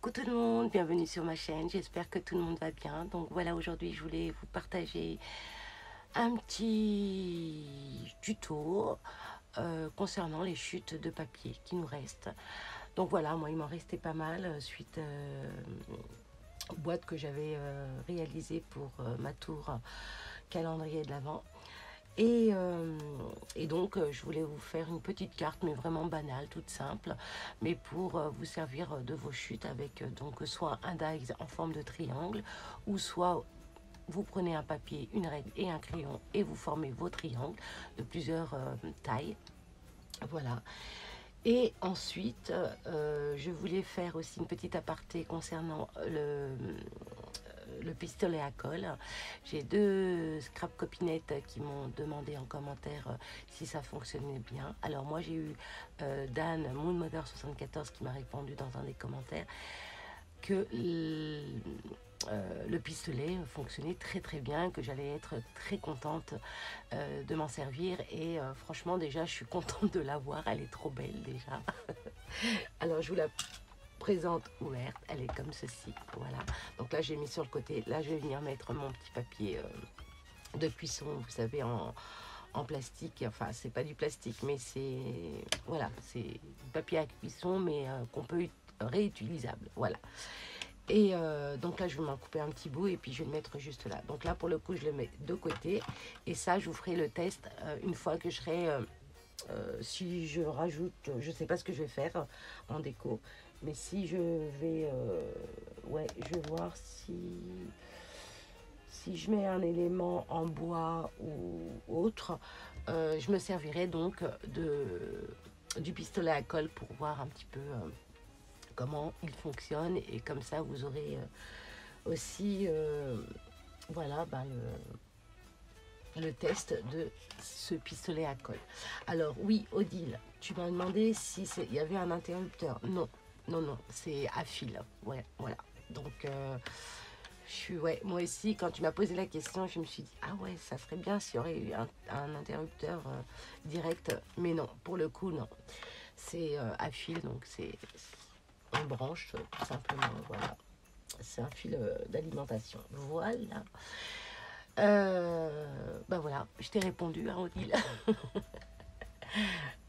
Coucou tout le monde, bienvenue sur ma chaîne, j'espère que tout le monde va bien. Donc voilà, aujourd'hui je voulais vous partager un petit tuto concernant les chutes de papier qui nous restent. Donc voilà, moi il m'en restait pas mal suite aux boîtes que j'avais réalisées pour ma tour calendrier de l'Avent. Et donc, je voulais vous faire une petite carte, mais vraiment banale, toute simple, mais pour vous servir de vos chutes avec donc soit un die en forme de triangle, ou soit vous prenez un papier, une règle et un crayon et vous formez vos triangles de plusieurs tailles. Voilà. Et ensuite, je voulais faire aussi une petite aparté concernant le pistolet à colle. J'ai deux scrap copinettes qui m'ont demandé en commentaire si ça fonctionnait bien. Alors moi j'ai eu Dan Moonmother74 qui m'a répondu dans un des commentaires que le pistolet fonctionnait très très bien, que j'allais être très contente de m'en servir et franchement déjà je suis contente de l'avoir, elle est trop belle déjà. Alors je vous la présente ouverte, elle est comme ceci, voilà. Donc là j'ai mis sur le côté, là je vais venir mettre mon petit papier de cuisson, vous savez, en plastique, enfin c'est pas du plastique mais c'est, voilà, c'est du papier à cuisson mais qu'on peut réutilisable, voilà. Et donc là je vais m'en couper un petit bout et puis je vais le mettre juste là. Donc là pour le coup je le mets de côté et ça je vous ferai le test une fois que je serai si je rajoute, je sais pas ce que je vais faire en déco, mais si je vais ouais, je vais voir si je mets un élément en bois ou autre, je me servirai donc du pistolet à colle pour voir un petit peu comment il fonctionne, et comme ça vous aurez aussi voilà, ben, le test de ce pistolet à colle. Alors oui, Odile, tu m'as demandé si il y avait un interrupteur. Non, non, non, c'est à fil. Ouais, voilà. Donc je suis, ouais, moi aussi quand tu m'as posé la question, je me suis dit ah ouais, ça serait bien s'il y aurait eu un interrupteur direct, mais non, pour le coup non. C'est à fil, donc c'est on branche tout simplement, voilà. C'est un fil d'alimentation. Voilà. Ben voilà, je t'ai répondu, hein, Odile.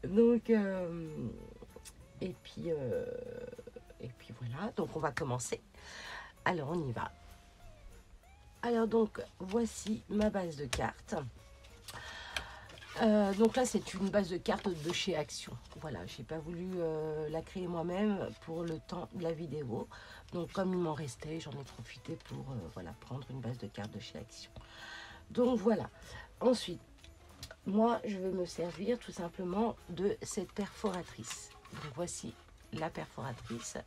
Donc, et puis voilà, donc on va commencer. Alors, on y va. Alors, donc, voici ma base de cartes. Donc là, c'est une base de cartes de chez Action. Voilà, j'ai pas voulu la créer moi-même pour le temps de la vidéo. Donc, comme il m'en restait, j'en ai profité pour voilà, prendre une base de cartes de chez Action. Donc voilà. Ensuite, moi, je vais me servir tout simplement de cette perforatrice. Donc voici la perforatrice.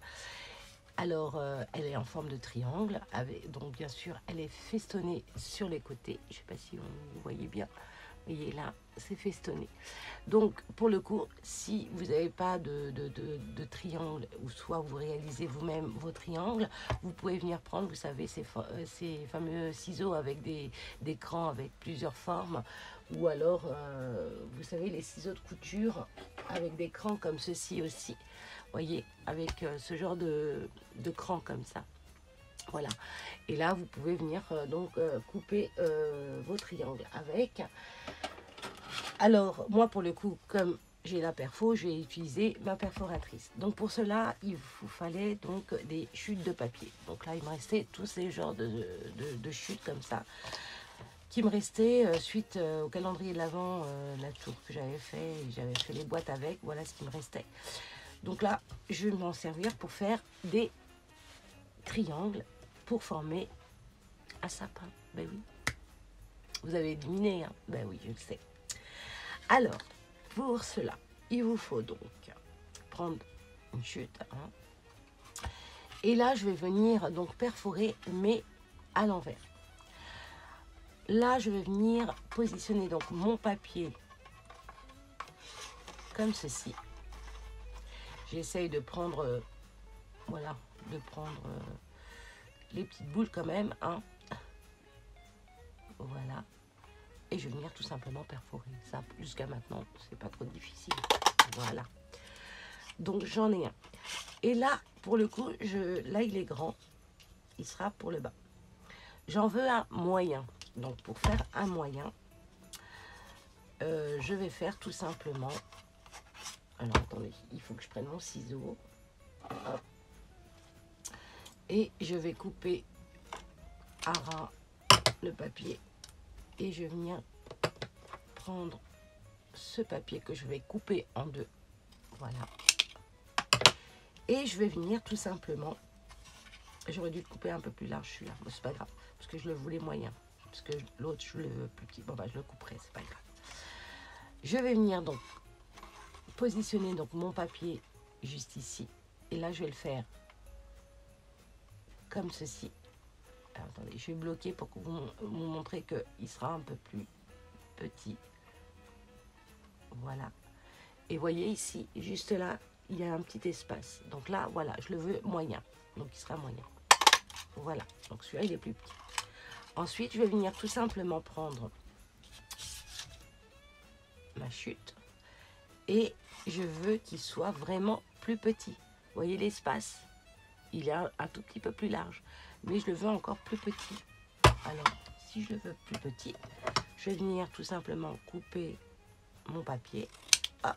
Alors, elle est en forme de triangle. Donc bien sûr, elle est festonnée sur les côtés. Je ne sais pas si vous voyez bien. Vous voyez là, c'est festonné. Donc pour le coup, si vous n'avez pas de triangle, ou soit vous réalisez vous-même vos triangles, vous pouvez venir prendre, vous savez, ces fameux ciseaux avec des crans avec plusieurs formes, ou alors, vous savez, les ciseaux de couture avec des crans comme ceci aussi, voyez, avec ce genre de crans comme ça. Voilà, et là vous pouvez venir donc couper vos triangles avec. Alors moi pour le coup, comme j'ai la perfo, j'ai utilisé ma perforatrice. Donc pour cela il vous fallait donc des chutes de papier. Donc là il me restait tous ces genres de chutes comme ça qui me restaient suite au calendrier de l'Avent, la tour que j'avais fait les boîtes avec. Voilà ce qui me restait. Donc là je vais m'en servir pour faire des triangles pour former un sapin. Ben oui, vous avez deviné, hein? Ben oui, je le sais. Alors, pour cela, il vous faut donc prendre une chute, hein. Et là, je vais venir donc perforer, mais à l'envers. Là, je vais venir positionner donc mon papier comme ceci. J'essaye de prendre, voilà, de prendre les petites boules quand même, hein. Voilà. Et je vais venir tout simplement perforer. Ça, jusqu'à maintenant, c'est pas trop difficile. Voilà. Donc, j'en ai un. Et là, pour le coup, là il est grand, il sera pour le bas. J'en veux un moyen. Donc pour faire un moyen, je vais faire tout simplement. Alors attendez, il faut que je prenne mon ciseau. Hop. Et je vais couper à ras le papier. Et je vais venir prendre ce papier que je vais couper en deux. Voilà. Et je vais venir tout simplement. J'aurais dû le couper un peu plus large celui-là. Bon, c'est pas grave. Parce que je le voulais moyen. Parce que l'autre, je le veux plus petit. Bon, bah, je le couperai, c'est pas grave. Je vais venir donc positionner donc mon papier juste ici. Et là, je vais le faire comme ceci. Alors, attendez, je vais bloquer pour vous montrer qu'il sera un peu plus petit. Voilà. Et voyez ici, juste là, il y a un petit espace. Donc là, voilà, je le veux moyen. Donc il sera moyen. Voilà. Donc celui-là, il est plus petit. Ensuite, je vais venir tout simplement prendre ma chute. Et je veux qu'il soit vraiment plus petit. Vous voyez l'espace? Il est un tout petit peu plus large. Mais je le veux encore plus petit. Alors, si je le veux plus petit, je vais venir tout simplement couper mon papier. Hop.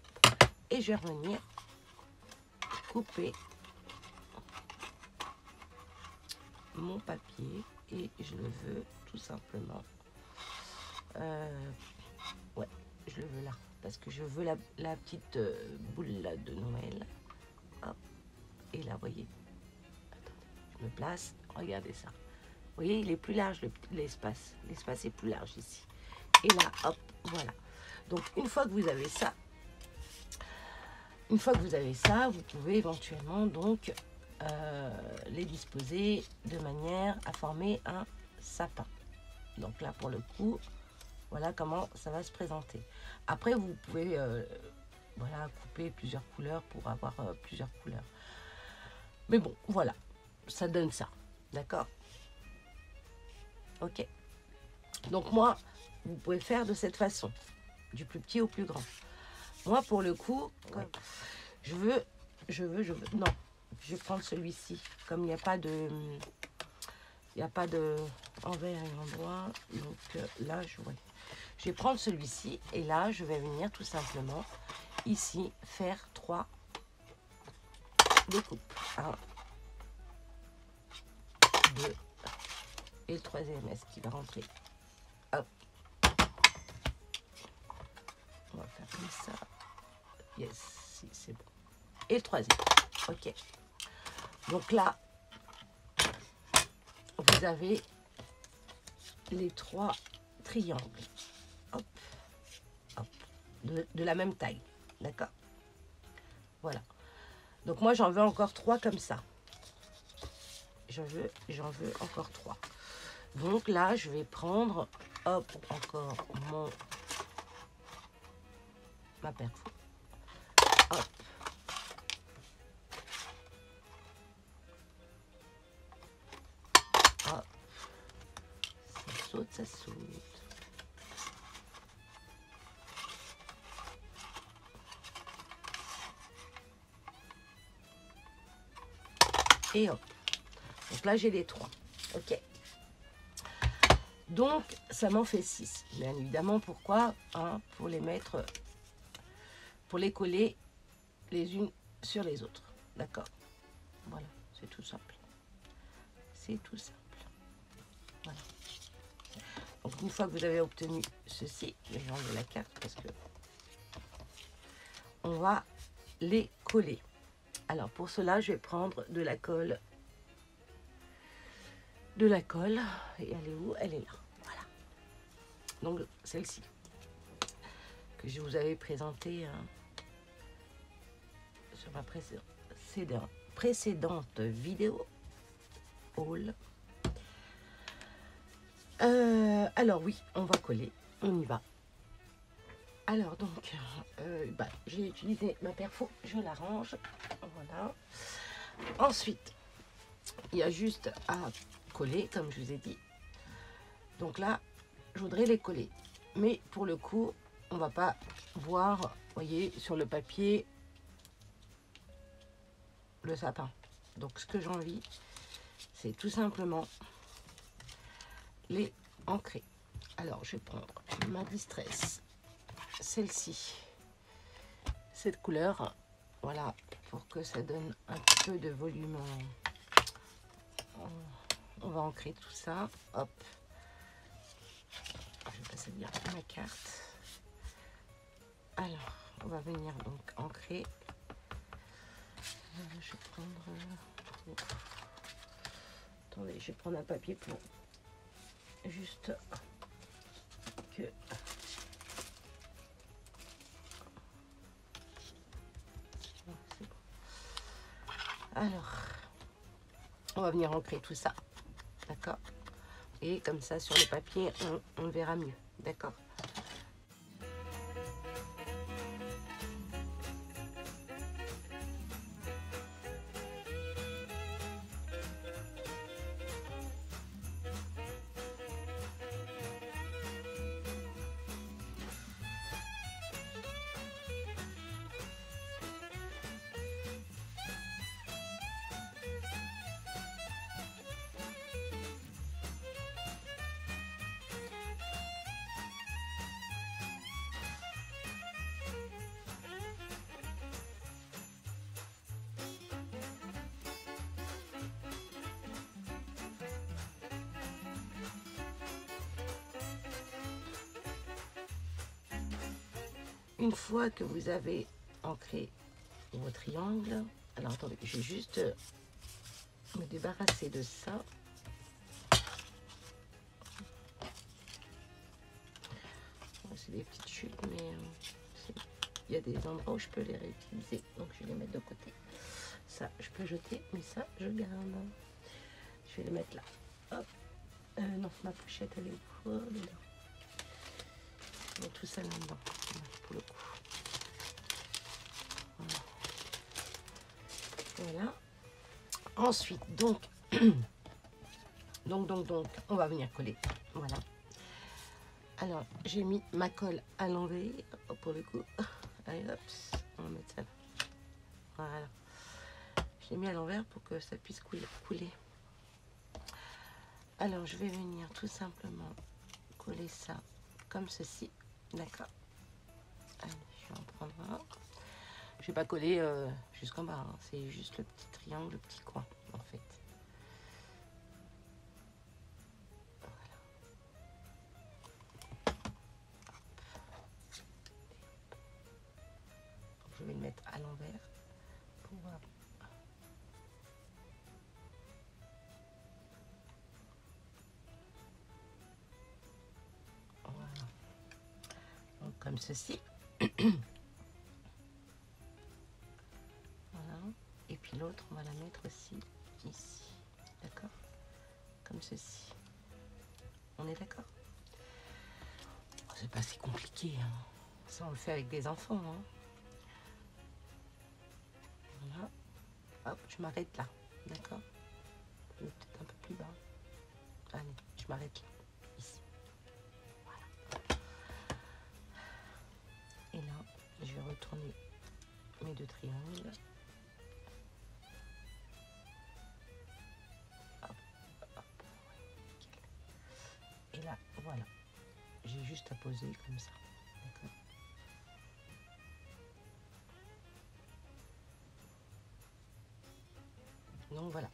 Et je vais revenir couper mon papier. Et je le veux tout simplement. Ouais, je le veux là. Parce que je veux la petite boule là de Noël. Hop. Et là, voyez. Attendez, je me place. Regardez ça. Vous voyez, il est plus large l'espace. L'espace est plus large ici. Et là, hop, voilà. Donc, une fois que vous avez ça, vous pouvez éventuellement donc les disposer de manière à former un sapin. Donc là, pour le coup, voilà comment ça va se présenter. Après, vous pouvez voilà, couper plusieurs couleurs pour avoir plusieurs couleurs. Mais bon, voilà, ça donne ça. D'accord? Ok. Donc moi, vous pouvez faire de cette façon, du plus petit au plus grand. Moi, pour le coup, ouais, je veux, non, je vais prendre celui-ci. Comme il n'y a pas de, envers et endroit, donc là, je vais prendre celui-ci et là, je vais venir tout simplement ici faire 3 découpes. 1, 2, et le troisième, est-ce qu'il va rentrer? Hop. On va faire comme ça. Yes, si, c'est bon. Et le troisième. Ok. Donc là, vous avez les 3 triangles. Hop. Hop. De la même taille. D'accord? Voilà. Donc moi, j'en veux encore 3 comme ça. J'en veux encore 3. Donc là, je vais prendre, hop, encore ma perfo. Hop. Hop. Ça saute, ça saute. Et hop. Donc là, j'ai les 3. Ok. Donc, ça m'en fait 6. Bien évidemment, pourquoi? Pour les mettre, pour les coller les unes sur les autres. D'accord? Voilà, c'est tout simple. C'est tout simple. Voilà. Donc, une fois que vous avez obtenu ceci, je vais enlever la carte parce que on va les coller. Alors, pour cela, je vais prendre de la colle. Et elle est où? Elle est là. Voilà. Donc celle-ci que je vous avais présentée sur ma précédente vidéo haul. Alors oui, on va coller. On y va. Alors donc, j'ai utilisé ma perfo. Je la range. Voilà. Ensuite, il y a juste à coller, comme je vous ai dit. Donc là, je voudrais les coller. Mais pour le coup, on va pas voir, voyez, sur le papier, le sapin. Donc ce que j'ai envie, c'est tout simplement les ancrer. Alors je vais prendre ma Distress, celle-ci, cette couleur, voilà, pour que ça donne un peu de volume. On va ancrer tout ça, hop. Je vais passer bien ma carte. Alors, on va venir donc ancrer. Je vais prendre... Attendez, je vais prendre un papier pour juste que... Alors, on va venir ancrer tout ça, d'accord? Et comme ça, sur le papier, on le verra mieux, d'accord? Une fois que vous avez ancré vos triangles, alors attendez, je vais juste me débarrasser de ça. C'est des petites chutes, mais il y a des endroits où je peux les réutiliser, donc je vais les mettre de côté. Ça, je peux jeter, mais ça, je garde. Je vais les mettre là. Hop. Non, ma pochette, elle est où? Oh, elle est là. Je mets tout ça là-dedans, pour le coup. Voilà. Ensuite, donc, on va venir coller. Voilà. Alors, j'ai mis ma colle à l'envers, pour le coup. Allez, hop, on va mettre ça là. Voilà. Je l'ai mis à l'envers pour que ça puisse couler. Alors, je vais venir tout simplement coller ça comme ceci. D'accord. Allez, je vais en prendre un. Je vais pas coller jusqu'en bas, hein. C'est juste le petit triangle, le petit coin, en fait. Voilà. Je vais le mettre à l'envers pour voir. Voilà. Donc, comme ceci. Voilà. Et puis l'autre, on va la mettre aussi ici. D'accord? Comme ceci. On est d'accord? C'est pas si compliqué, hein. Ça, on le fait avec des enfants, hein. Voilà. Hop, je m'arrête là. D'accord? Peut-être un peu plus bas. Allez, je m'arrête là. Ici. Voilà. Et là, je vais retourner mes deux triangles. Hop, hop. Et là, voilà. J'ai juste à poser comme ça. D'accord? Donc voilà.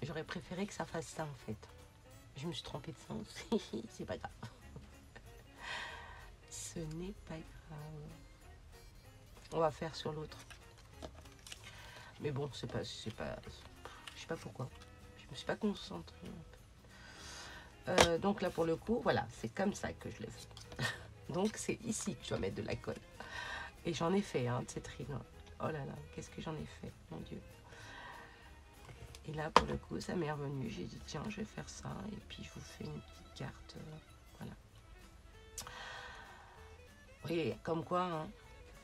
J'aurais préféré que ça fasse ça en fait. Je me suis trompée de sens. C'est pas grave. Ce n'est pas grave. On va faire sur l'autre. Mais bon, c'est pas. Je sais pas pourquoi. Je me suis pas concentrée. Donc là pour le coup, voilà, c'est comme ça que je le fais. Donc c'est ici que je dois mettre de la colle. Et j'en ai fait, hein, de cette rime. Oh là là, qu'est-ce que j'en ai fait, mon Dieu. Et là, pour le coup, ça m'est revenu. J'ai dit, tiens, je vais faire ça. Et puis, je vous fais une petite carte. Voilà. Vous voyez, comme quoi, hein,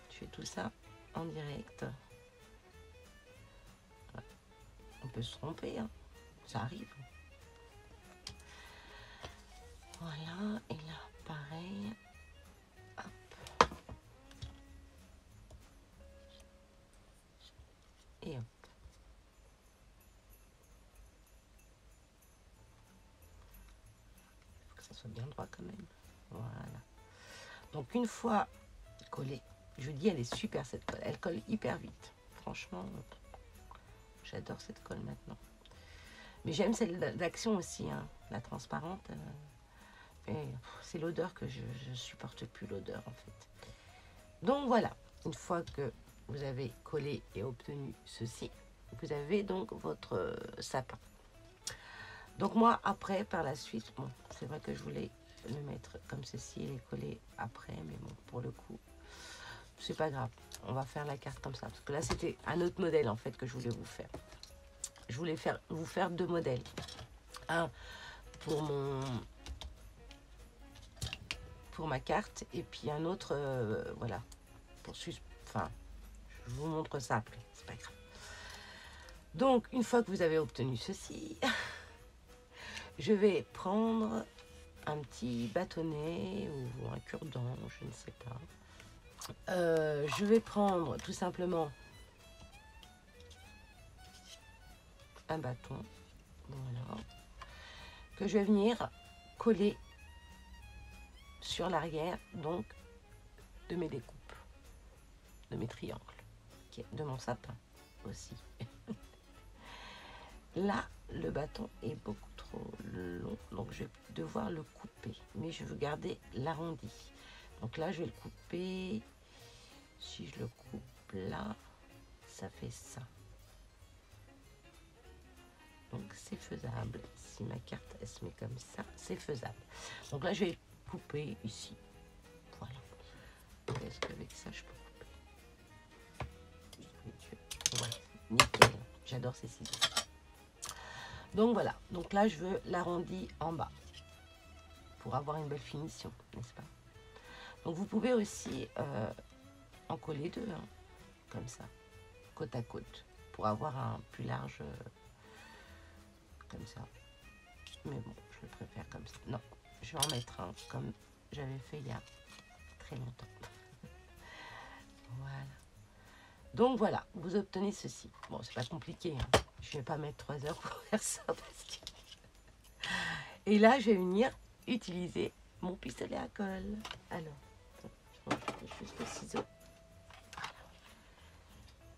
je fais tout ça en direct. Voilà. On peut se tromper, hein. Ça arrive. Voilà. Et là, pareil. Hop. Et hop. Faut que ça soit bien droit quand même. Voilà. Donc une fois collée, je vous dis, elle est super cette colle. Elle colle hyper vite. Franchement, j'adore cette colle maintenant. Mais j'aime celle d'action aussi, hein, la transparente. C'est l'odeur que je supporte plus, l'odeur en fait. Donc voilà, une fois que vous avez collé et obtenu ceci, vous avez donc votre sapin. Donc moi, après, par la suite, bon, c'est vrai que je voulais le mettre comme ceci et les coller après, mais bon, pour le coup, c'est pas grave. On va faire la carte comme ça, parce que là, c'était un autre modèle, en fait, que je voulais vous faire. Je voulais vous faire deux modèles. Un pour ma carte, et puis un autre, voilà, enfin, je vous montre ça après, c'est pas grave. Donc, une fois que vous avez obtenu ceci, je vais prendre un petit bâtonnet ou un cure-dent, je ne sais pas. Je vais prendre tout simplement un bâton, voilà, que je vais venir coller sur l'arrière donc de mes découpes, de mes triangles, de mon sapin aussi. Là, le bâton est beaucoup trop long, donc je vais devoir le couper, mais je veux garder l'arrondi. Donc là, je vais le couper. Si je le coupe là, ça fait ça. Donc c'est faisable. Si ma carte elle se met comme ça, c'est faisable. Donc là, je vais couper ici. Voilà. Est-ce qu'avec ça, je peux couper? Voilà, nickel. J'adore ces ciseaux. Donc voilà. Donc là, je veux l'arrondi en bas pour avoir une belle finition, n'est-ce pas? Donc vous pouvez aussi en coller deux, hein, comme ça, côte à côte, pour avoir un plus large, comme ça. Mais bon, je préfère comme ça. Non, je vais en mettre un comme j'avais fait il y a très longtemps. Voilà. Donc voilà, vous obtenez ceci. Bon, c'est pas compliqué, hein. Je vais pas mettre 3 heures pour faire ça parce que... Et là, je vais venir utiliser mon pistolet à colle. Alors, je range juste le ciseau. Voilà.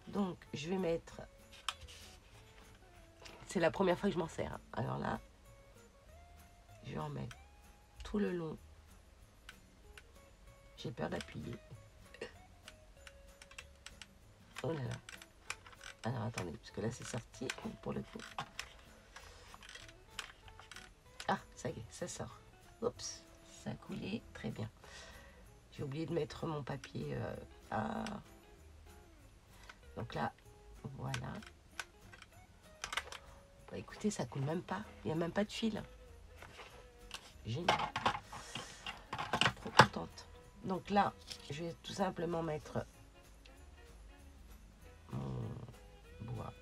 Donc, je vais mettre... C'est la première fois que je m'en sers, hein. Alors là, je vais en mettre tout le long. J'ai peur d'appuyer. Oh là là. Alors attendez, parce que là c'est sorti pour le coup. Ah, ça y est, ça sort. Oups, ça a coulé, très bien. J'ai oublié de mettre mon papier. Donc là, voilà. Bah, écoutez, ça coule même pas. Il n'y a même pas de fil. Génial. Trop contente. Donc là, je vais tout simplement mettre mon bois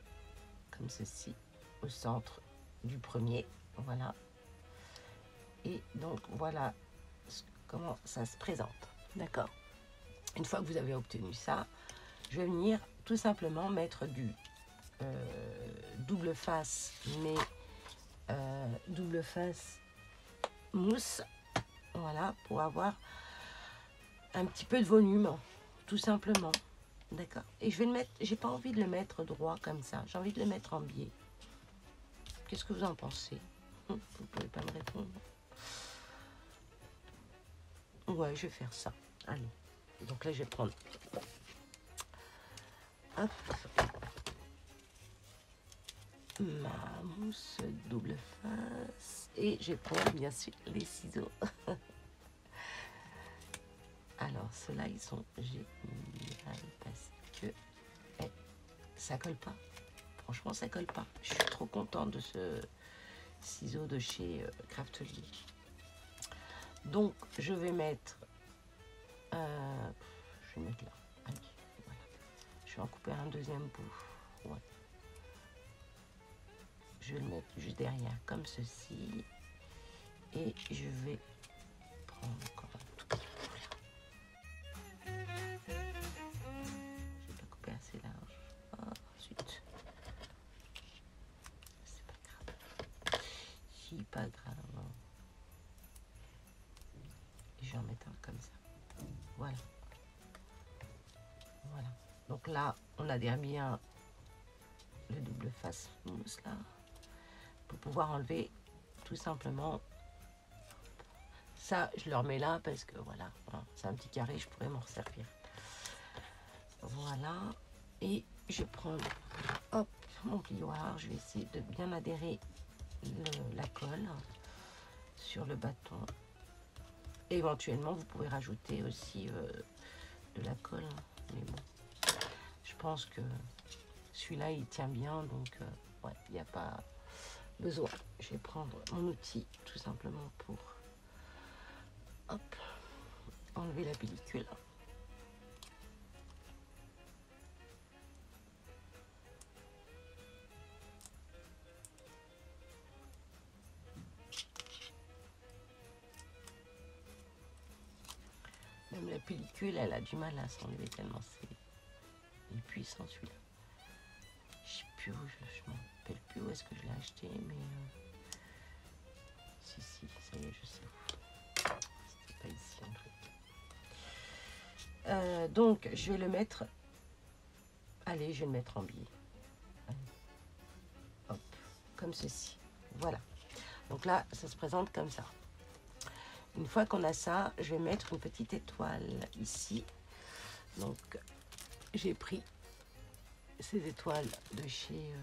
comme ceci au centre du premier. Voilà. Et donc voilà comment ça se présente. D'accord? Une fois que vous avez obtenu ça, je vais venir tout simplement mettre du double face, mais double face mousse. Voilà, pour avoir un petit peu de volume, tout simplement. D'accord? Et je vais le mettre, j'ai pas envie de le mettre droit comme ça, j'ai envie de le mettre en biais. Qu'est-ce que vous en pensez? Vous pouvez pas me répondre. Ouais, je vais faire ça. Allez. Donc là, je vais prendre... Hop. Ma mousse double face. Et je vais prendre, bien sûr, les ciseaux. Alors, ceux-là, ils sont géniaux parce que ça colle pas. Franchement, ça colle pas. Je suis trop contente de ce ciseau de chez Craftly. Donc, je vais mettre... je vais mettre là. Allez, voilà. Je vais en couper un deuxième bout. Ouais. Je vais le mettre juste derrière, comme ceci. Et je vais prendre encore un tout petit peu là. Je vais pas couper assez large. Ensuite, Donc là, on adhère bien le double face mousse là, pour pouvoir enlever tout simplement. Ça, je le remets là parce que voilà, hein, c'est un petit carré, je pourrais m'en resservir. Voilà, et je prends hop, mon plioir, je vais essayer de bien adhérer la colle sur le bâton. Et éventuellement, vous pouvez rajouter aussi de la colle, mais bon, je pense que celui-là, il tient bien, donc ouais, il n'y a pas besoin. Je vais prendre mon outil tout simplement pour hop, enlever la pellicule. Même la pellicule, elle a du mal à s'enlever tellement il est puissant celui-là. Je sais plus où, je m'en rappelle plus où est-ce que je l'ai acheté, mais si, ça y est, je sais où. C'était pas ici en fait. Donc, je vais le mettre. Allez, je vais le mettre en biais. Hop, comme ceci. Voilà. Donc là, ça se présente comme ça. Une fois qu'on a ça, je vais mettre une petite étoile ici. Donc, j'ai pris ces étoiles de chez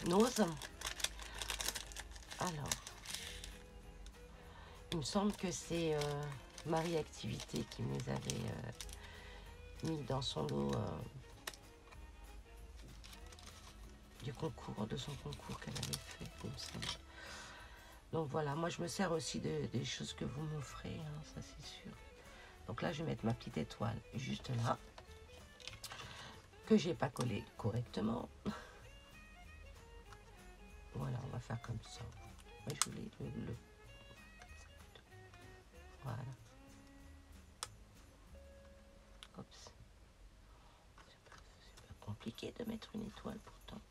Nose. Alors, il me semble que c'est Marie Activité qui me les avait mis dans son lot du concours, de son concours qu'elle avait fait, il me semble. Donc voilà, moi je me sers aussi des choses que vous m'offrez, hein, ça c'est sûr. Donc là, je vais mettre ma petite étoile juste là, que j'ai pas collé correctement. Voilà, on va faire comme ça. Mais je voulais le... Voilà. Hop. C'est pas compliqué de mettre une étoile pourtant.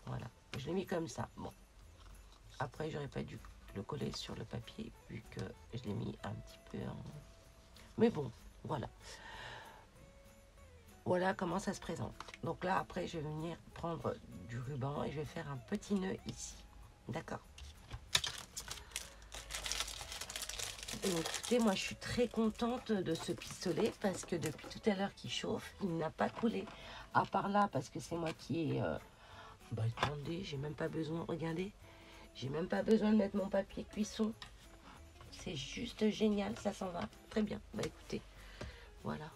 Voilà, je l'ai mis comme ça. Bon, après j'aurais pas dû le coller sur le papier vu que je l'ai mis un petit peu en... Mais bon, voilà. Voilà comment ça se présente. Donc là, après, je vais venir prendre du ruban et je vais faire un petit nœud ici. D'accord? Et écoutez, moi, je suis très contente de ce pistolet parce que depuis tout à l'heure qu'il chauffe, il n'a pas coulé. À part là, parce que c'est moi qui ai... Bah, attendez, j'ai même pas besoin... Regardez, j'ai même pas besoin de mettre mon papier cuisson. C'est juste génial, ça s'en va. Très bien. Bah, écoutez, voilà.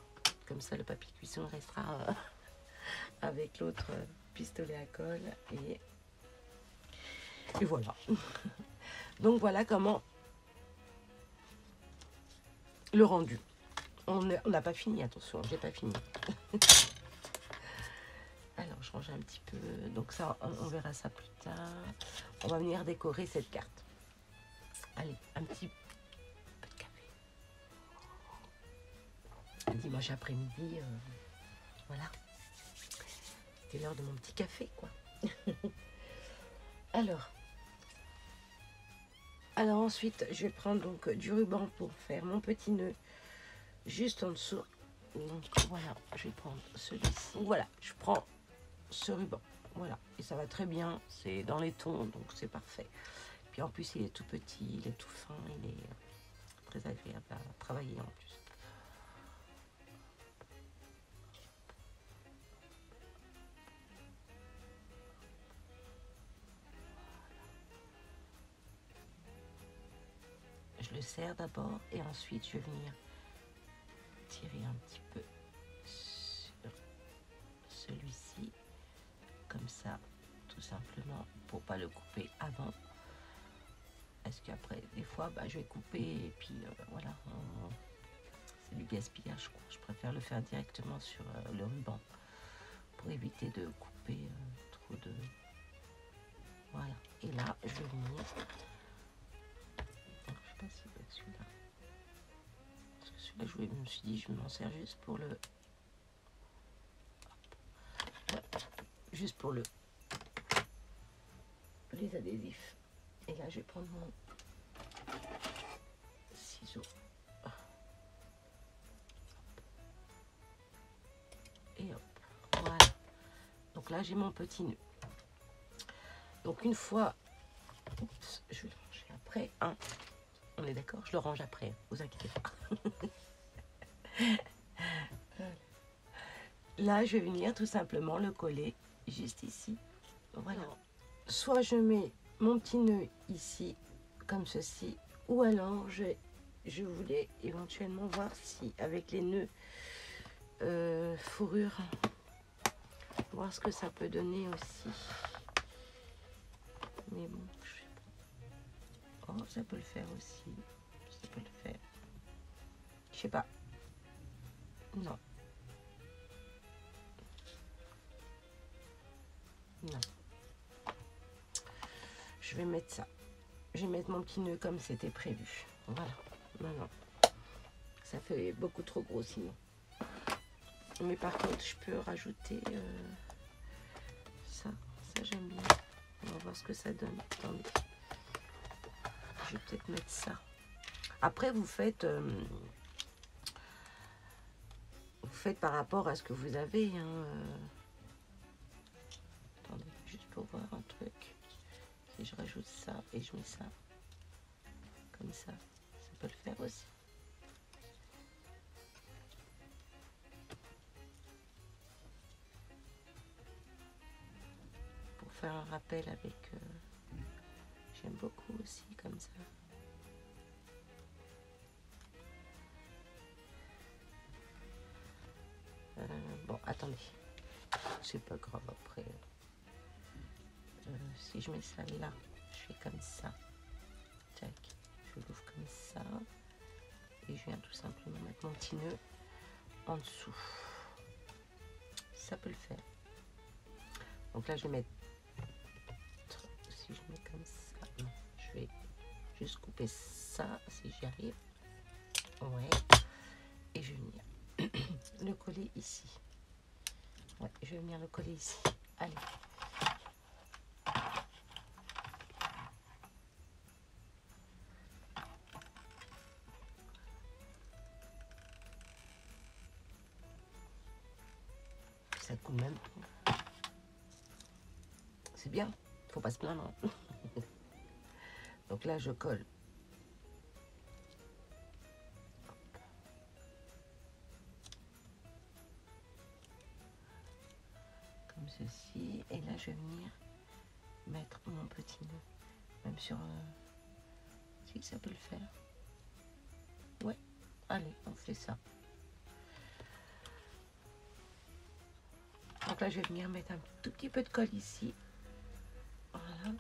Comme ça, le papier cuisson restera avec l'autre pistolet à colle. Et voilà. Donc, voilà comment le rendu. On n'a pas fini, attention, j'ai pas fini. Alors, je range un petit peu. Donc ça, on verra ça plus tard. On va venir décorer cette carte. Allez, un petit peu de café. Dimanche après-midi, voilà. C'était l'heure de mon petit café, quoi. Alors ensuite, je vais prendre donc du ruban pour faire mon petit nœud juste en dessous. Donc voilà, je vais prendre celui-ci. Voilà, je prends ce ruban. Voilà, et ça va très bien. C'est dans les tons, donc c'est parfait. Puis en plus, il est tout petit, il est tout fin, il est très agréable à travailler en plus. Je le serre d'abord et ensuite je vais venir tirer un petit peu sur celui-ci, comme ça, tout simplement, pour pas le couper avant. Parce qu'après, des fois, bah, je vais couper et puis voilà, c'est du gaspillage, quoi. Je préfère le faire directement sur le ruban pour éviter de couper trop de... Voilà, et là, je vais venir... Je sais pas si c'est celui-là. Parce que celui-là, je me suis dit, je m'en sers juste pour le... Ouais, juste pour le... les adhésifs. Et là, je vais prendre mon ciseau. Donc là, j'ai mon petit nœud. Donc une fois, oups, je vais le ranger après. Hein. On est d'accord, je le range après, vous inquiétez pas. Là, je vais venir tout simplement le coller juste ici. Voilà. Soit je mets mon petit nœud ici, comme ceci, ou alors je voulais éventuellement voir si avec les nœuds fourrure, voir ce que ça peut donner aussi. Mais bon, je sais pas. Oh, ça peut le faire aussi. Ça peut le faire. Je sais pas. Non. Non. Je vais mettre ça. Je vais mettre mon petit nœud comme c'était prévu. Voilà. Maintenant, ça fait beaucoup trop gros sinon. Mais par contre, je peux rajouter ça. Ça, j'aime bien. On va voir ce que ça donne. Attendez. Je vais peut-être mettre ça. Après, vous faites par rapport à ce que vous avez. Hein. Attendez, juste pour voir un truc. Si je rajoute ça et je mets ça comme ça peut le faire aussi. Pour faire un rappel avec... j'aime beaucoup aussi comme ça. Bon, attendez. C'est pas grave après. Si je mets ça là, je fais comme ça. Tac. Je l'ouvre comme ça. Et je viens tout simplement mettre mon petit nœud en dessous. Ça peut le faire. Donc là, je vais mettre... Si je mets comme ça... Non, je vais juste couper ça, si j'y arrive. Ouais. Et je vais venir le coller ici. Ouais, je vais venir le coller ici. Allez. Ça coule même. C'est bien. Faut pas se plaindre. Donc là, je colle. Comme ceci. Et là, je vais venir mettre mon petit nœud. Même sur... si ça peut le faire. Ouais. Allez, on fait ça. Donc là, je vais venir mettre un tout petit peu de colle ici. Voilà.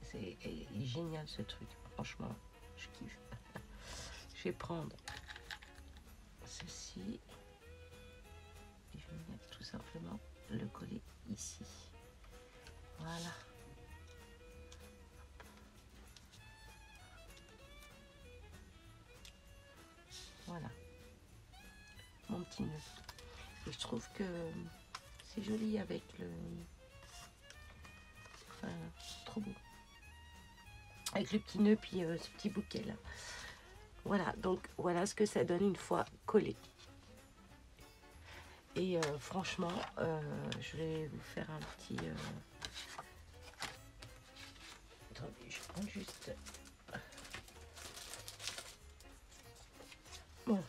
C'est génial ce truc. Franchement, je kiffe. Je vais prendre ceci. Et je vais venir tout simplement le coller ici. Voilà. Voilà. Mon petit nœud. Et je trouve que c'est joli avec le... Enfin, trop beau. Avec le petit nœud, puis ce petit bouquet là. Voilà, donc voilà ce que ça donne une fois collé. Et franchement, je vais vous faire un petit... Attendez, je prends juste... Bon.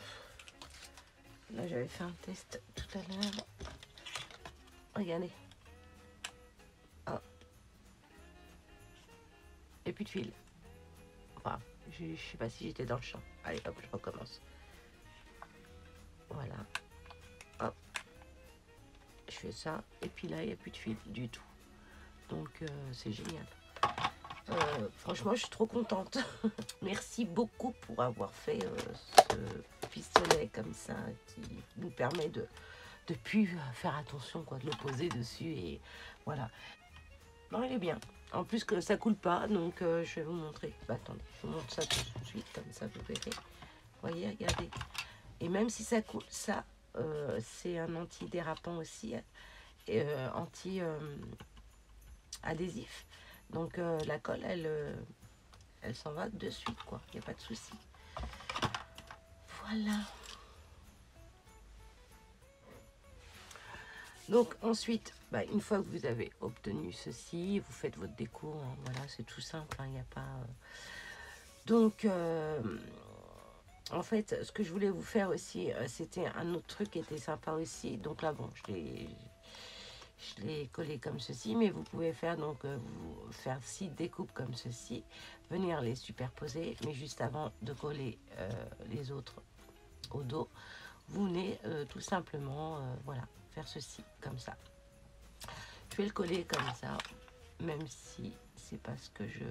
Là, j'avais fait un test tout à l'heure. Regardez. Ah. Et puis de fil. Enfin, je sais pas si j'étais dans le champ. Allez, hop, je recommence. Voilà. Hop. Je fais ça. Et puis là, il n'y a plus de fil du tout. Donc, c'est génial. Franchement, je suis trop contente. Merci beaucoup pour avoir fait ce pistolet comme ça qui nous permet de plus faire attention, quoi, de le poser dessus. Et voilà. Non, il est bien. En plus que ça coule pas, donc je vais vous montrer. Bah, attendez, je vous montre ça tout de suite, comme ça vous verrez. Voyez, regardez. Et même si ça coule, ça, c'est un anti-dérapant aussi, anti-adhésif. Donc la colle, elle s'en va de suite, quoi. Il n'y a pas de souci. Voilà. Donc ensuite, bah, une fois que vous avez obtenu ceci, vous faites votre déco, hein, voilà, c'est tout simple, il n'y a pas... Donc, en fait, ce que je voulais vous faire aussi, c'était un autre truc qui était sympa aussi. Donc là, bon, je l'ai collé comme ceci, mais vous pouvez faire donc vous faire 6 découpes comme ceci, venir les superposer, mais juste avant de coller les autres au dos, vous venez tout simplement, voilà, faire ceci comme ça. Je vais le coller comme ça, même si c'est pas ce que je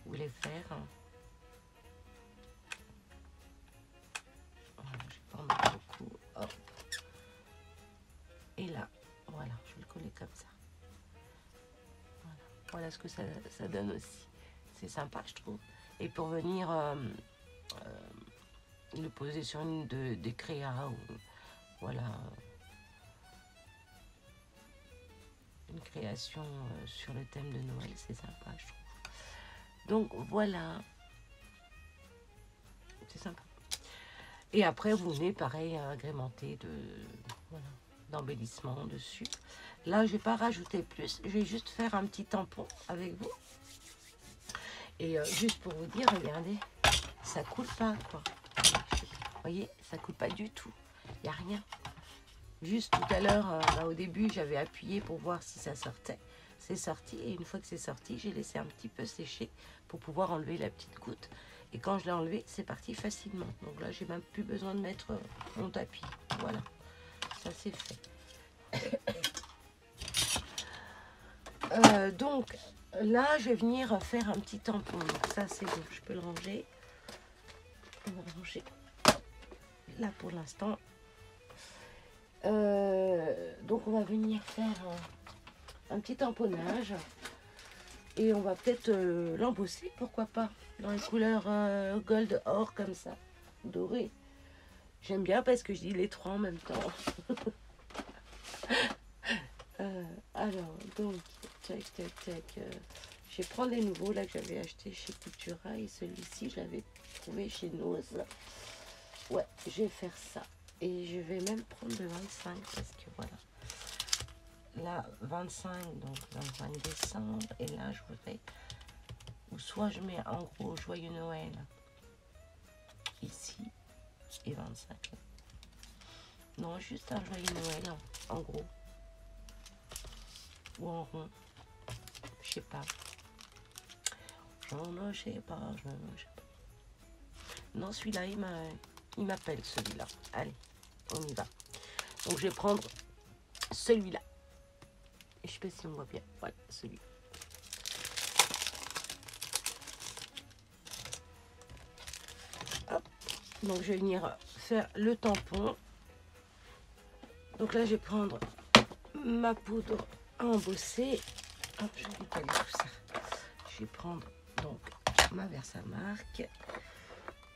voulais faire. Voilà, je vais pas en mettre beaucoup. Hop. Et là, voilà, je vais le coller comme ça. Voilà, voilà ce que ça donne aussi. C'est sympa, je trouve. Et pour venir le poser sur une des créas, ou voilà, une création sur le thème de Noël, c'est sympa, je trouve. Donc voilà, c'est sympa. Et après, vous venez, pareil, agrémenter voilà, d'embellissement dessus. Là, je vais pas rajouter plus. Je vais juste faire un petit tampon avec vous. Et juste pour vous dire, regardez, ça coule pas, quoi. Vous voyez, ça coule pas du tout. Il n'y a rien. Juste tout à l'heure, au début, j'avais appuyé pour voir si ça sortait. C'est sorti. Et une fois que c'est sorti, j'ai laissé un petit peu sécher pour pouvoir enlever la petite goutte. Et quand je l'ai enlevé, c'est parti facilement. Donc là, j'ai même plus besoin de mettre mon tapis. Voilà, ça c'est fait. Donc là, je vais venir faire un petit tampon. Donc ça, c'est bon, je peux le ranger. On va le ranger là pour l'instant. Donc on va venir faire un petit tamponnage. Et on va peut-être l'embosser, pourquoi pas, dans les couleurs gold or comme ça, doré. J'aime bien parce que je dis les trois en même temps. Alors, donc, tac, tac, tac. Je vais prendre les nouveaux là que j'avais acheté chez Cultura et celui-ci, je l'avais trouvé chez Nose. Ouais, je vais faire ça. Et je vais même prendre le 25 parce que voilà. Là, 25, donc 25 décembre. Et là, je voudrais... Ou soit je mets en gros Joyeux Noël ici et 25. Non, juste un Joyeux Noël en gros. Ou en rond. Je sais pas. Je sais pas. Non, celui-là, il m'appelle celui-là. Allez, on y va. Donc je vais prendre celui-là. Je sais pas si on voit bien. Voilà, celui. Hop. Donc je vais venir faire le tampon. Donc là, je vais prendre ma poudre à embosser. Hop, je vais étaler tout ça. Je vais prendre donc ma Versamark.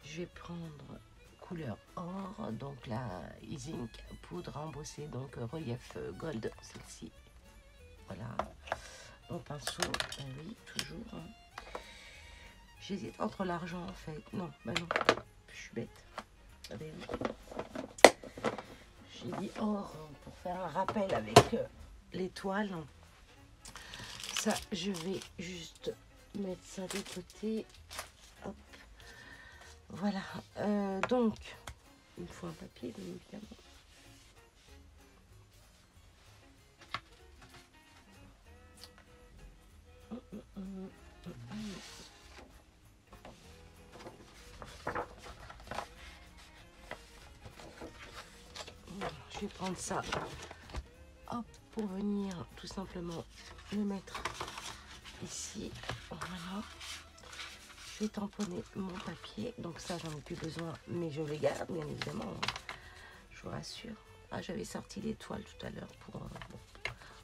Je vais prendre couleur or, donc la Isink poudre à embosser, donc relief gold, celle-ci. Voilà. Mon pinceau, ben oui, toujours. Hein. J'hésite entre l'argent en fait. Non, bah non, je suis bête. J'ai dit or pour faire un rappel avec l'étoile. Ça, je vais juste mettre ça de côté. Hop. Voilà. Donc, il me faut un papier, bien évidemment. Je vais prendre ça, hop, pour venir tout simplement le mettre ici. Voilà. Je vais tamponner mon papier. Donc ça, j'en ai plus besoin, mais je les garde, bien évidemment. Je vous rassure. Ah, j'avais sorti l'étoile tout à l'heure pour... bon,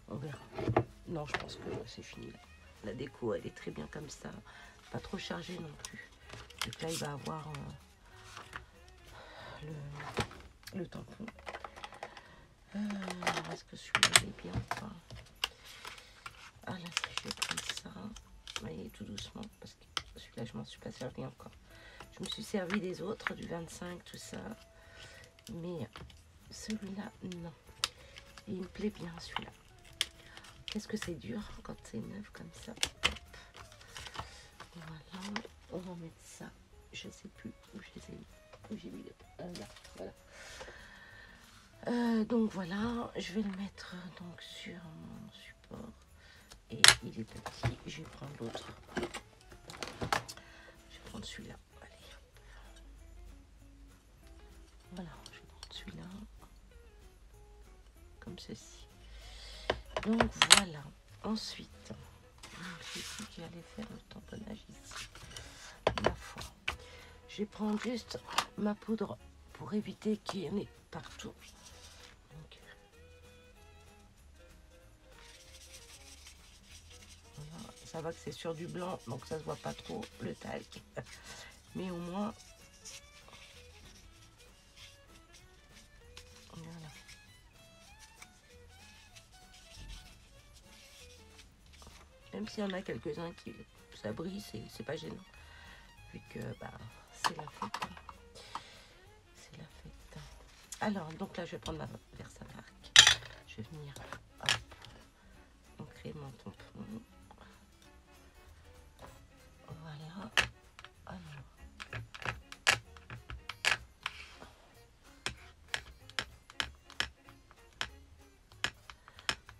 on verra. Non, je pense que c'est fini. Là. La déco, elle est très bien comme ça. Pas trop chargée non plus. Donc là, il va avoir le tampon. Est-ce que celui-là est bien ou pas? Ah là, je vais prendre ça. Vous voyez, tout doucement, parce que celui-là, je m'en suis pas servi encore. Je me suis servi des autres, du 25, tout ça. Mais celui-là, non. Il me plaît bien celui-là. Qu'est-ce que c'est dur quand c'est neuf comme ça. Hop. Voilà, on va mettre ça. Je sais plus où je les ai mis. Où j'ai mis là, voilà. Donc voilà, je vais le mettre donc sur mon support. Et il est petit. Je vais prendre l'autre. Je vais prendre celui-là. Allez. Voilà, je vais prendre celui-là. Comme ceci. Donc voilà. Ensuite, j'ai dit que j'allais faire le tamponnage ici. Ma foi. Je vais prendre juste ma poudre pour éviter qu'il y en ait partout. Donc, voilà. Ça va que c'est sur du blanc, donc ça se voit pas trop le talc. Mais au moins, voilà. Même s'il y en a quelques-uns qui ça brille, c'est pas gênant. Vu que bah, c'est la fête. C'est la fête. Alors, donc là, je vais prendre ma Versamark. Je vais venir ancrer mon tampon. Voilà. Alors.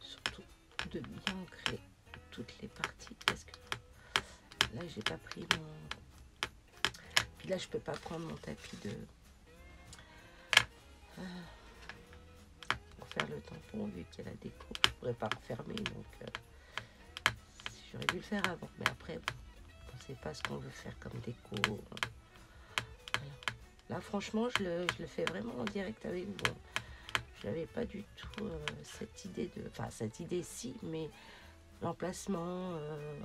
Surtout de bien ancrer toutes les parties parce que là, j'ai pas pris mon... Puis là, je peux pas prendre mon tapis de... pour faire le tampon vu qu'il y a la déco. Je pourrais pas refermer, donc j'aurais dû le faire avant. Mais après, bon, on sait pas ce qu'on veut faire comme déco. Voilà. Là, franchement, je le fais vraiment en direct avec vous. Bon, je n'avais pas du tout cette idée de... Enfin, cette idée, si, mais l'emplacement,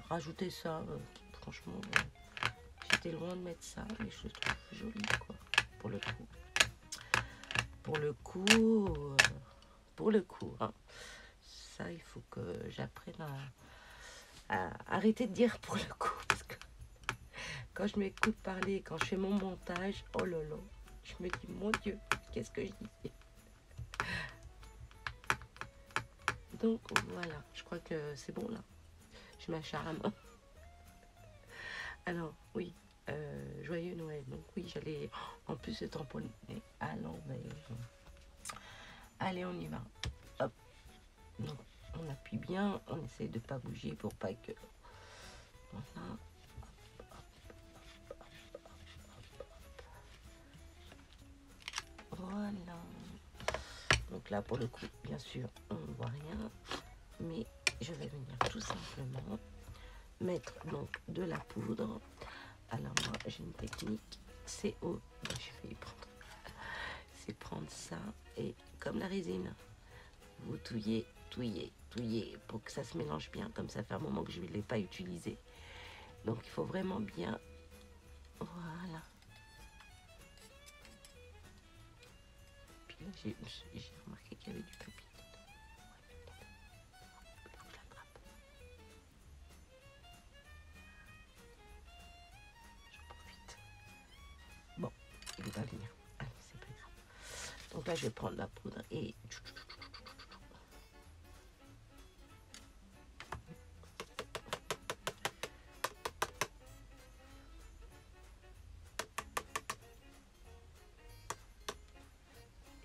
rajouter ça, franchement, j'étais loin de mettre ça, mais je le trouve joli, quoi, pour le coup. Pour le coup, hein. Ça, il faut que j'apprenne à arrêter de dire pour le coup, parce que quand je m'écoute parler, quand je fais mon montage, oh là là, je me dis, mon Dieu, qu'est-ce que je dis? Donc voilà, je crois que c'est bon là. Je m'acharne. Alors oui, joyeux Noël. Donc oui, j'allais en plus se tamponner à l'envers. Allez, on y va. Hop. Donc, on appuie bien, on essaie de pas bouger pour pas que... Voilà. Voilà. Donc là, pour le coup, bien sûr, on ne voit rien. Mais je vais venir tout simplement mettre donc de la poudre. Alors moi, j'ai une technique. C'est au... Je vais y prendre. C'est prendre ça et comme la résine, vous touillez pour que ça se mélange bien. Comme ça fait un moment que je ne l'ai pas utilisé. Donc il faut vraiment bien... Voilà. Puis là, j'ai remarqué qu'il y avait du papier. Je profite. Bon, il va venir. Allez, c'est pas grave. Donc là, je vais prendre la poudre et...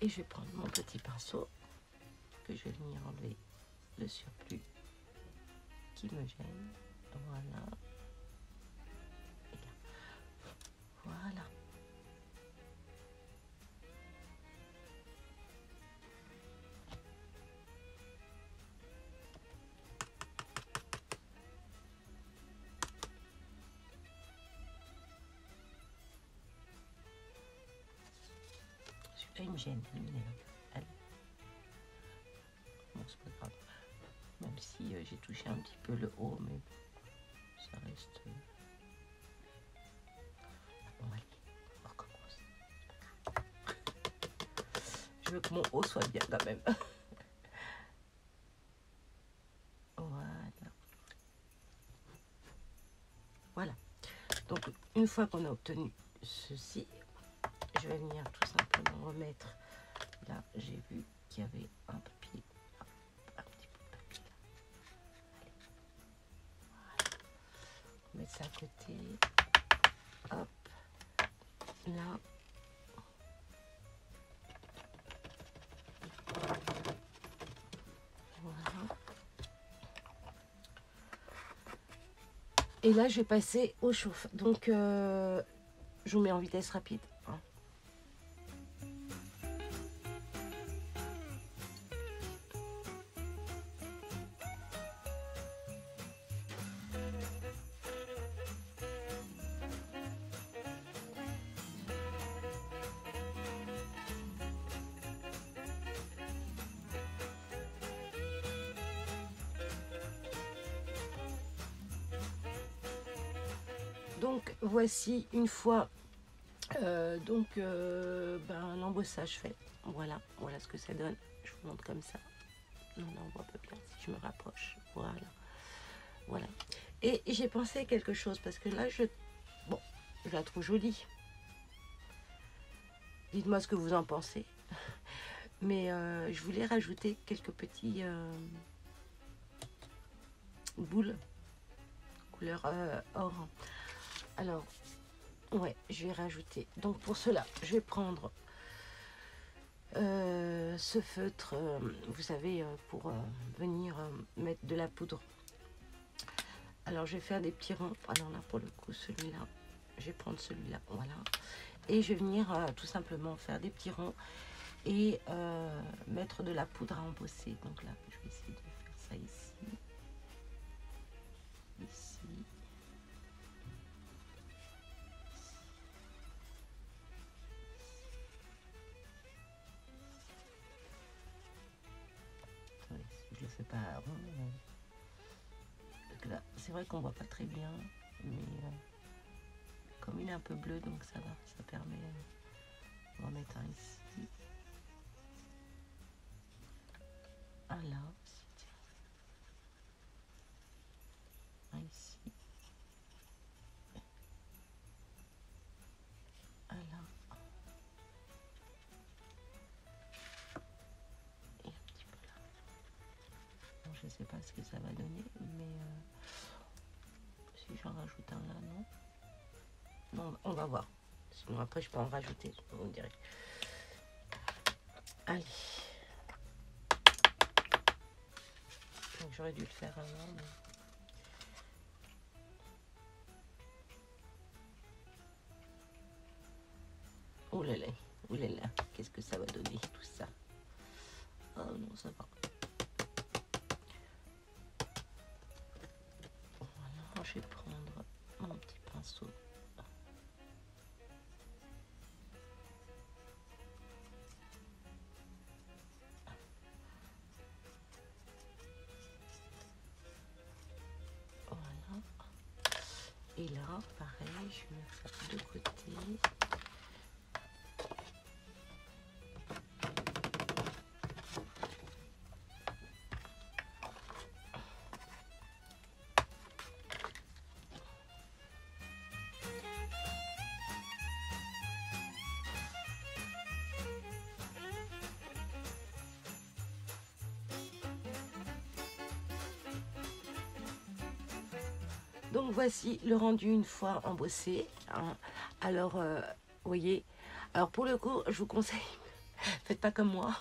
Et je vais prendre mon petit pinceau que je vais venir enlever le surplus qui me gêne. Voilà. Et là. Voilà. Celui-là, il me gêne. Il m'énerve. Allez. Bon, c'est pas grave. Même si j'ai touché un petit peu le haut, mais ça reste... Bon, allez, on recommence. Je veux que mon haut soit bien quand même. Voilà. Voilà. Donc, une fois qu'on a obtenu ceci, je vais venir tout simplement remettre... Là, j'ai vu qu'il y avait un papier ça à côté. Hop, là. Voilà. Et là, je vais passer au chauffe. Donc, je vous mets en vitesse rapide. Hein. Donc, voici une fois l'embossage fait. Voilà, voilà ce que ça donne. Je vous montre comme ça. On en voit un peu bien si je me rapproche. Voilà. Voilà. Et j'ai pensé à quelque chose parce que là, je la trouve jolie. Dites-moi ce que vous en pensez. Mais je voulais rajouter quelques petits boules couleur or. Alors, ouais, je vais rajouter. Donc pour cela, je vais prendre ce feutre, vous savez, pour venir mettre de la poudre. Alors je vais faire des petits ronds. Alors là, pour le coup, celui-là, je vais prendre celui-là, voilà. Et je vais venir tout simplement faire des petits ronds et mettre de la poudre à embosser. Donc là, je vais essayer de faire ça ici. Ici. Je le fais pas rond. Là, c'est vrai qu'on voit pas très bien, mais comme il est un peu bleu, donc ça va, ça permet. On va mettre un ici. Un là aussi, tiens. Un ici. Un là. Et un petit peu là. Bon, je sais pas ce que ça va donner, mais si j'en rajoute un là, non. Non, on va voir. Sinon après je peux en rajouter, on dirait. Allez. Donc j'aurais dû le faire avant, mais... Oh là là, oh là là, qu'est-ce que ça va donner tout ça? Oh non, ça va. Voilà, je vais prendre mon petit pinceau. Voilà. Et là, pareil, je vais me faire de côté. Donc voici le rendu une fois embossé. Hein. Alors, vous voyez, alors pour le coup, je vous conseille, faites pas comme moi.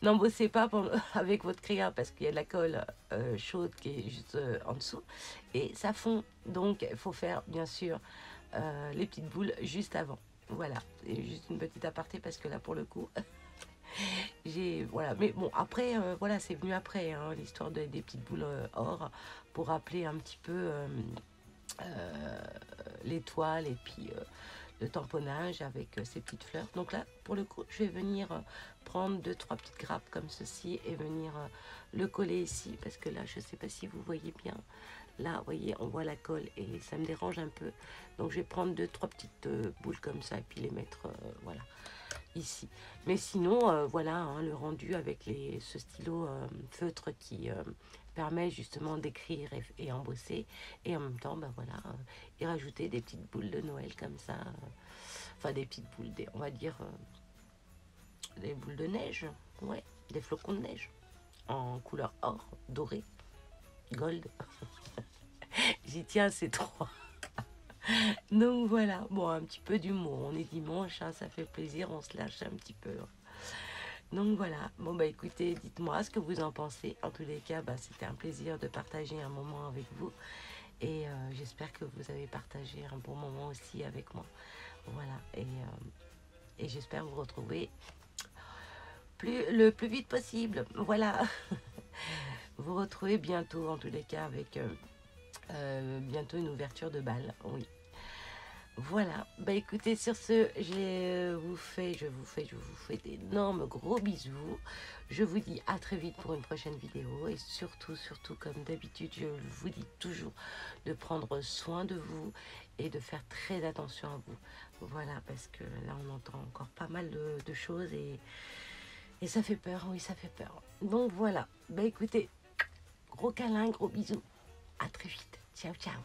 N'embossez pas avec votre crayon parce qu'il y a de la colle chaude qui est juste en dessous. Et ça fond, donc il faut faire bien sûr les petites boules juste avant. Voilà, et juste une petite aparté parce que là pour le coup... voilà, mais bon après voilà, c'est venu après hein, l'histoire des petites boules or pour rappeler un petit peu l'étoile et puis le tamponnage avec ces petites fleurs. Donc là pour le coup je vais venir prendre 2-3 petites grappes comme ceci et venir le coller ici parce que là je sais pas si vous voyez bien. Là, vous voyez, on voit la colle et ça me dérange un peu. Donc, je vais prendre 2-3 petites boules comme ça et puis les mettre, voilà, ici. Mais sinon, voilà, hein, le rendu avec ce stylo feutre qui permet justement d'écrire et embosser. Et en même temps, ben voilà, et rajouter des petites boules de Noël comme ça. Enfin, des petites boules, on va dire, des boules de neige. Ouais, des flocons de neige. En couleur or, doré, gold. J'y tiens ces trois. Donc voilà, bon, un petit peu d'humour. On est dimanche, hein, ça fait plaisir, on se lâche un petit peu. Donc voilà, bon bah écoutez, dites-moi ce que vous en pensez. En tous les cas, bah, c'était un plaisir de partager un moment avec vous. Et j'espère que vous avez partagé un bon moment aussi avec moi. Voilà, et j'espère vous retrouver le plus vite possible. Voilà, vous retrouvez bientôt, en tous les cas, avec bientôt une ouverture de bal. Oui. Voilà, bah écoutez, sur ce, je vous fais d'énormes gros bisous. Je vous dis à très vite pour une prochaine vidéo. Et surtout, comme d'habitude, je vous dis toujours de prendre soin de vous et de faire très attention à vous. Voilà, parce que là, on entend encore pas mal de choses et ça fait peur, oui, ça fait peur. Donc voilà, bah écoutez, gros câlin, gros bisous. À très vite. Ciao, ciao.